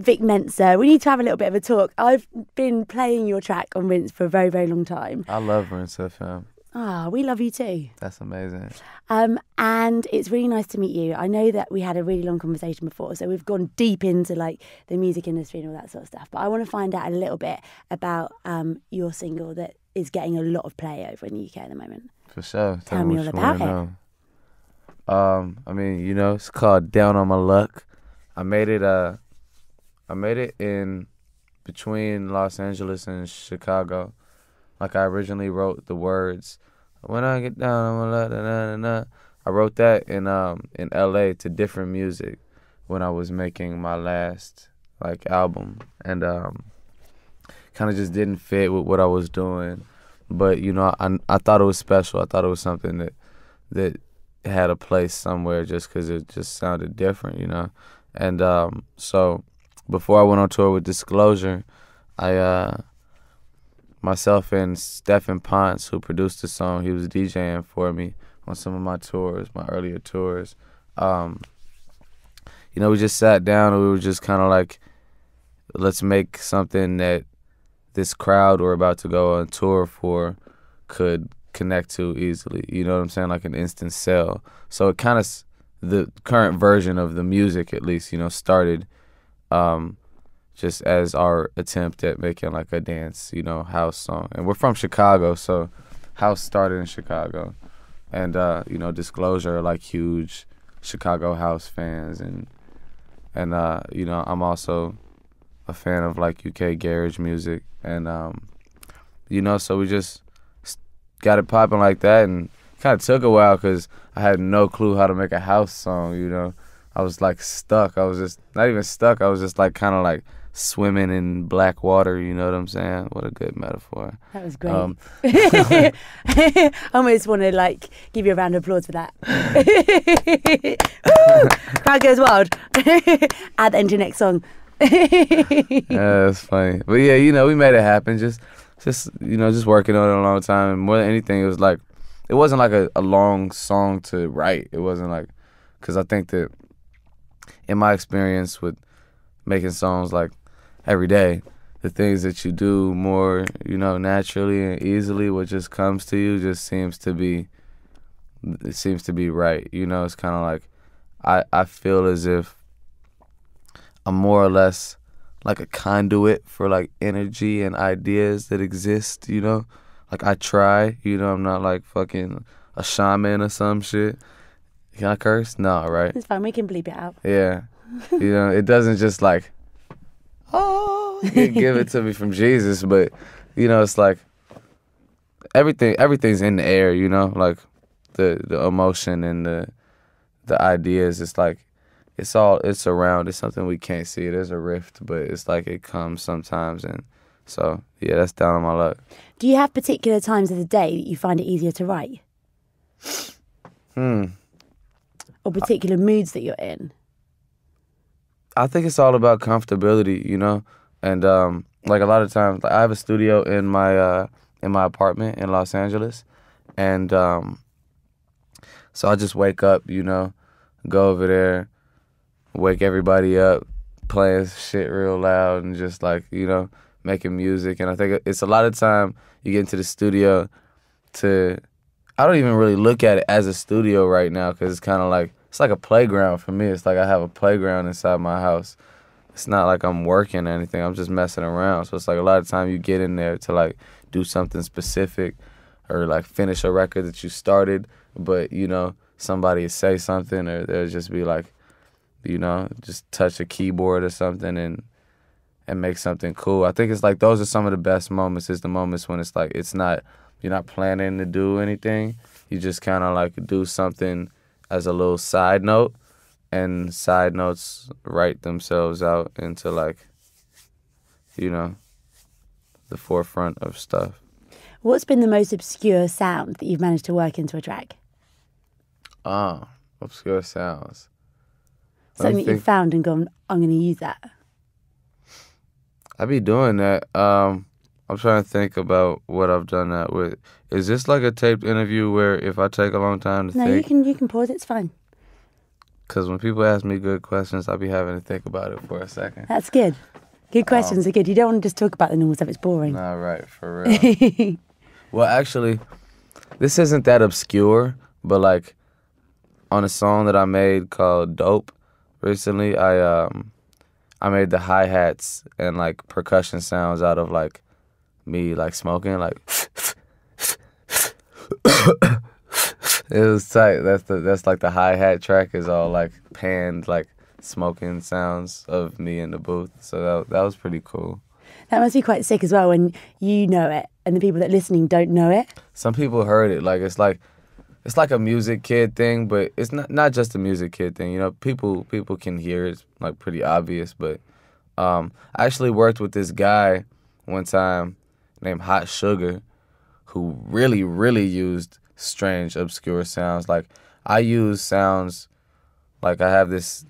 Vic Mensa. We need to have a little bit of a talk. I've been playing your track on Rinse for a very, very long time. I love Rinse FM. Ah, we love you too. That's amazing. And it's really nice to meet you. I know that we had a really long conversation before, so we've gone deep into like the music industry and all that sort of stuff. But I want to find out a little bit about your single that is getting a lot of play over in the UK at the moment. For sure. Tell me all about it. I mean, you know, it's called Down on My Luck. I made it in between Los Angeles and Chicago. Like I originally wrote the words, when I get down on my luck, da, da, da, da. I wrote that in LA to different music when I was making my last like album, and kind of just didn't fit with what I was doing. But you know, I thought it was special. I thought it was something that had a place somewhere just because it just sounded different, you know. And so before I went on tour with Disclosure, myself and Stephen Ponce, who produced the song, he was DJing for me on some of my tours, my earlier tours. You know, we just sat down and we were just kind of like, let's make something that this crowd we're about to go on tour for could connect to easily. You know what I'm saying? Like an instant sell. So it kind of, the current version of the music, at least, you know, started just as our attempt at making like a dance, you know, house song. And we're from Chicago, so house started in Chicago. And, you know, Disclosure are like huge Chicago house fans. And you know, I'm also a fan of like UK garage music. And, you know, so we just got it popping like that, and kind of took a while because I had no clue how to make a house song, you know. I was like stuck. I was just, not even stuck, I was just like kind of like swimming in black water, you know what I'm saying? What a good metaphor. That was great. I almost want to like give you a round of applause for that. Crowd goes wild. Add that into your next song. Yeah, that's funny. But yeah, you know, we made it happen. Just you know, just working on it a long time. And more than anything, it was like, it wasn't like a long song to write. It wasn't like, because I think that in my experience with making songs like every day, the things that you do more, you know, naturally and easily, what just comes to you just seems to be right. You know, it's kind of like, I feel as if I'm more or less like a conduit for like energy and ideas that exist, you know? Like I try, you know, I'm not like fucking a shaman or some shit. Can I curse? No, right? It's fine, we can bleep it out. Yeah. You know, it doesn't just like, oh, give it to me from Jesus, but you know, it's like everything's in the air, you know? Like the emotion and the ideas, it's like, it's around. It's something we can't see. There's a rift, but it's like it comes sometimes. And so, yeah, that's Down on My Luck. Do you have particular times of the day that you find it easier to write? Or particular moods that you're in? I think it's all about comfortability, you know? And like a lot of times, like I have a studio in my apartment in Los Angeles. And so I just wake up, you know, go over there, wake everybody up, playing shit real loud and just like, you know, making music. And I think it's a lot of time you get into the studio I don't even really look at it as a studio right now because it's kind of like, it's like a playground for me. It's like I have a playground inside my house. It's not like I'm working or anything. I'm just messing around. So it's like a lot of time you get in there to like do something specific or like finish a record that you started, but you know, somebody will say something or they'll just be like, you know, just touch a keyboard or something and make something cool. I think it's like those are some of the best moments, is the moments when it's like you're not planning to do anything. You just kind of like do something as a little side note, and side notes write themselves out into like, you know, the forefront of stuff. What's been the most obscure sound that you've managed to work into a track? Obscure sounds. Something that you've found and gone, I'm going to use that. I be doing that. I'm trying to think about what I've done that with. Is this like a taped interview where if I take a long time to think? No, you can pause. It's fine. Because when people ask me good questions, I'll be having to think about it for a second. That's good. Good questions are good. You don't want to just talk about the normal stuff. It's boring. Nah, right, for real. Well, actually, this isn't that obscure, but like on a song that I made called Dope recently, I made the hi-hats and like percussion sounds out of like me like smoking, like it was tight. That's like the hi-hat track is all like panned like smoking sounds of me in the booth. So that was pretty cool. That must be quite sick as well when you know it and the people that are listening don't know it. Some people heard it. Like it's like a music kid thing, but it's not just a music kid thing. You know, people can hear it. It's like pretty obvious. But I actually worked with this guy one time named Hot Sugar, who really, really used strange, obscure sounds. Like I use sounds like I have this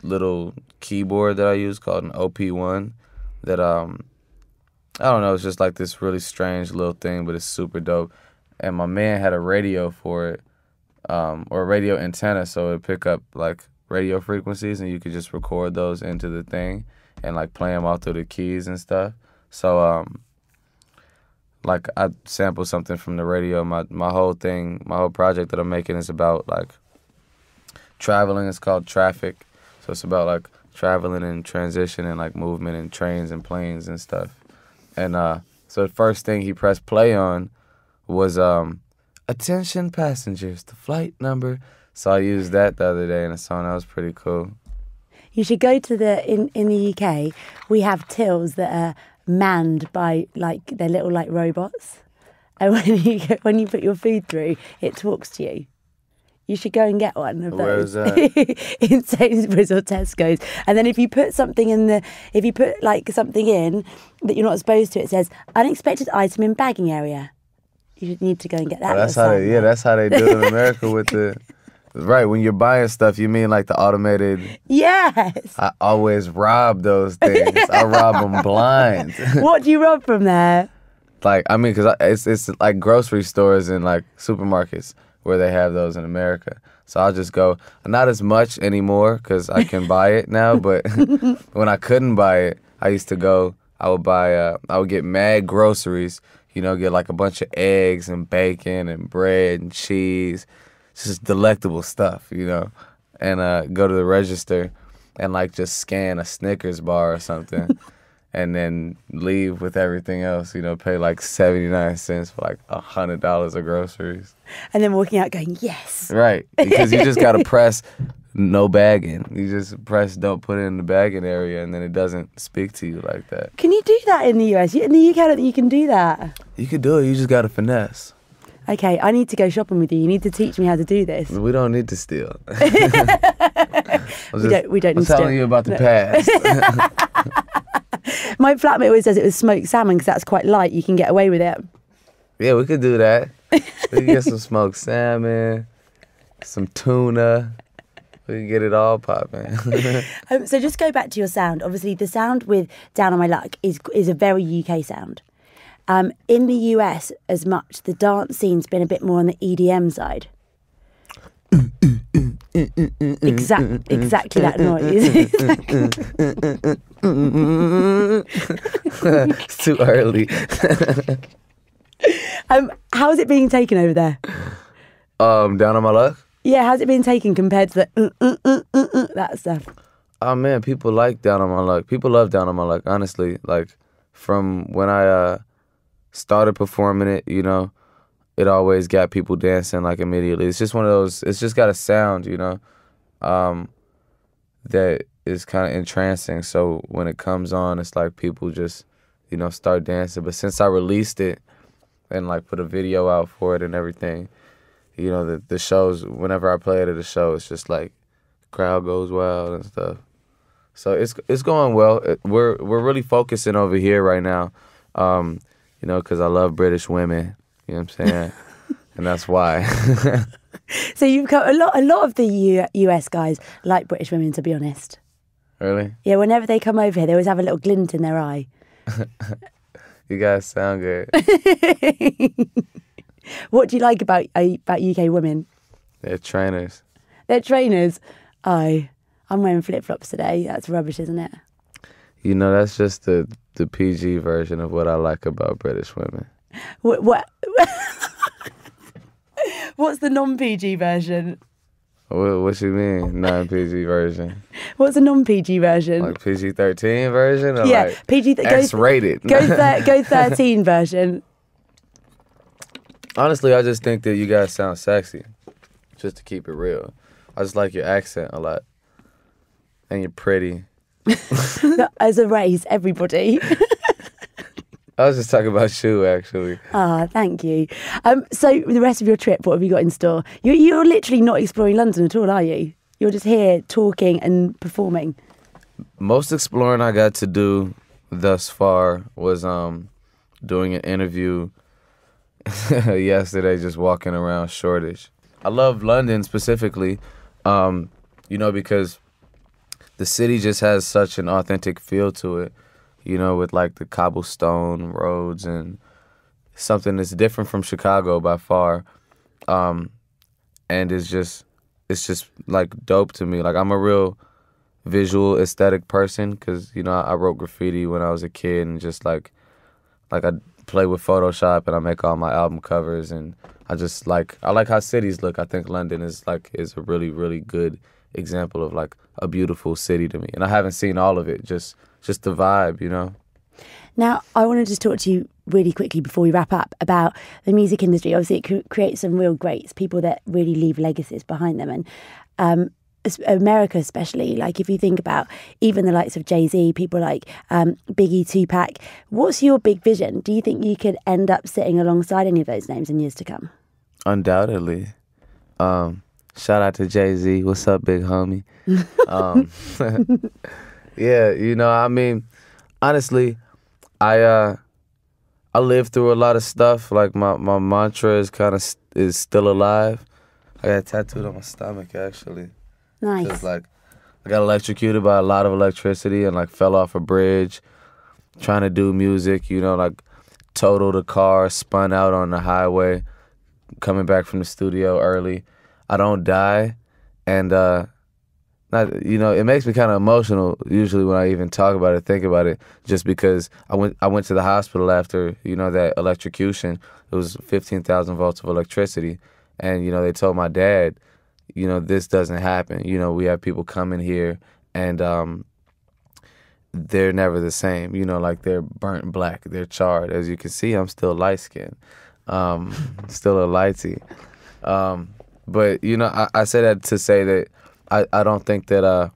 little keyboard that I use called an OP1 that I don't know, it's just like this really strange little thing, but it's super dope. And my man had a radio for it, or a radio antenna, so it pick up like radio frequencies, and you could just record those into the thing and like play them out through the keys and stuff. So like I sampled something from the radio. My whole project that I'm making is about like traveling. It's called Traffic, so it's about like traveling and transition and like movement and trains and planes and stuff. And so the first thing he pressed play on was attention passengers, the flight number. So I used that the other day in a song. That was pretty cool. You should go to in the UK, we have tills that are manned by like they're little like robots. And when you put your food through, it talks to you. You should go and get one of those. Where is that? In Sainsbury's or Tesco's. And then if you put something like something in that you're not supposed to, it says unexpected item in bagging area. You need to go and get that. Oh, that's how they do it in America with the right, when you're buying stuff, you mean like the automated. Yes. I always rob those things. I rob them blind. What do you rob from there? Like, I mean, because it's like grocery stores and like supermarkets where they have those in America. So I'll just go, not as much anymore because I can buy it now, but when I couldn't buy it, I used to go, I would get mad groceries, you know, get like a bunch of eggs and bacon and bread and cheese, just delectable stuff, you know, and go to the register and like just scan a Snickers bar or something. And then leave with everything else, you know, pay like 79 cents for like $100 of groceries. And then walking out going, yes. Right, because you just got to press no bagging. You just press don't put it in the bagging area, and then it doesn't speak to you like that. Can you do that in the US? In the UK, I don't think you can do that. You could do it, you just got to finesse. Okay, I need to go shopping with you. You need to teach me how to do this. We don't need to steal. we don't need to steal. I'm telling you about the past. My flatmate always says it was smoked salmon because that's quite light. You can get away with it. Yeah, we could do that. We could get some smoked salmon, some tuna. We can get it all popping. So just go back to your sound. Obviously, the sound with Down on My Luck is a very UK sound. In the US, as much, the dance scene's been a bit more on the EDM side. Exactly that noise. It's too early. How's it being taken over there? Down on My Luck? Yeah, how's it being taken compared to the that stuff? Oh man, people like Down on My Luck. People love Down on My Luck, honestly. Like from when I started performing it, you know, it always got people dancing like immediately. It's just one of those, it's just got a sound, you know, that is kind of entrancing. So when it comes on, it's like people just, you know, start dancing. But since I released it and like put a video out for it and everything, you know, the shows, whenever I play it at a show, it's just like the crowd goes wild and stuff. So it's going well. We're really focusing over here right now, you know, because I love British women. You know what I'm saying? And that's why. So you've got a lot of the US guys like British women, to be honest. Really? Yeah, whenever they come over here, they always have a little glint in their eye. You guys sound good. What do you like about UK women? They're trainers. They're trainers. Oh, I'm wearing flip-flops today. That's rubbish, isn't it? You know, that's just the PG version of what I like about British women. What? What's the non-PG version? What you mean, non-PG version? What's the non-PG version? Like PG-13 version? Or Yeah, like PG. X-rated. Go 13 version. Honestly, I just think that you guys sound sexy. Just to keep it real. I just like your accent a lot. And you're pretty. As a race, everybody. I was just talking about you, actually. Ah, thank you. So the rest of your trip, what have you got in store? You're literally not exploring London at all, are you? You're just here talking and performing. Most exploring I got to do thus far was doing an interview yesterday, just walking around Shoreditch. I love London specifically, because the city just has such an authentic feel to it, with like the cobblestone roads and something that's different from Chicago by far. And it's just like dope to me. Like I'm a real visual aesthetic person because, I wrote graffiti when I was a kid and just like I play with Photoshop and I make all my album covers and I like how cities look. I think London is a really, really good example of like a beautiful city to me. And I haven't seen all of it, just the vibe, Now, I want to just talk to you really quickly before we wrap up about the music industry. Obviously, it creates some real greats, people that really leave legacies behind them. And America especially, like if you think about even the likes of Jay-Z, people like Biggie, Tupac, what's your big vision? Do you think you could end up sitting alongside any of those names in years to come? Undoubtedly. Shout out to Jay-Z. What's up, big homie? Yeah, honestly, I lived through a lot of stuff. Like my mantra is still alive. I got it tattooed on my stomach, actually. Nice. Just like I got electrocuted by a lot of electricity and like fell off a bridge trying to do music, like totaled a car, spun out on the highway, coming back from the studio early. I don't die, and it makes me kind of emotional usually when I even talk about it, think about it, just because I went to the hospital after, that electrocution. It was 15,000 volts of electricity, and, they told my dad, this doesn't happen. We have people coming here, and they're never the same. Like they're burnt black, they're charred. As you can see, I'm still light-skinned, still a lighty. But, I say that to say that I don't think that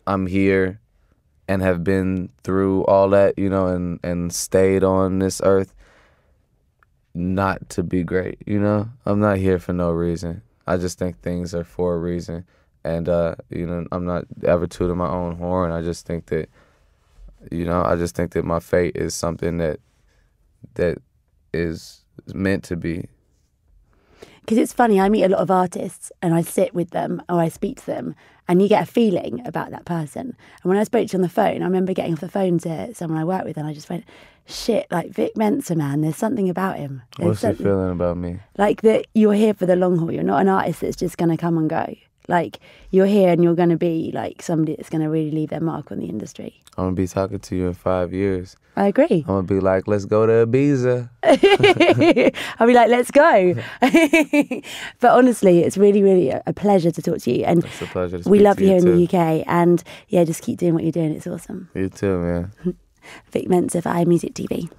I'm here and have been through all that, and stayed on this earth not to be great, I'm not here for no reason. I just think things are for a reason. And, I'm not ever tooting my own horn. I just think that, my fate is something that is meant to be. Because it's funny, I meet a lot of artists and I sit with them or I speak to them and you get a feeling about that person. And when I spoke to you on the phone, I remember getting off the phone to someone I work with and I just went, shit, like Vic Mensa, man, there's something about him. What's the feeling about me? Like that you're here for the long haul. You're not an artist that's just going to come and go. Like you're here and you're going to be like somebody that's going to really leave their mark on the industry. I'm going to be talking to you in 5 years. I agree. I'm going to be like, let's go to Ibiza. I'll be like, let's go. But honestly, it's really, really a pleasure to talk to you. And it's a pleasure to speak we love to you here too. in the UK. And yeah, just keep doing what you're doing. It's awesome. You too, man. Vic Mensa for iMusic TV.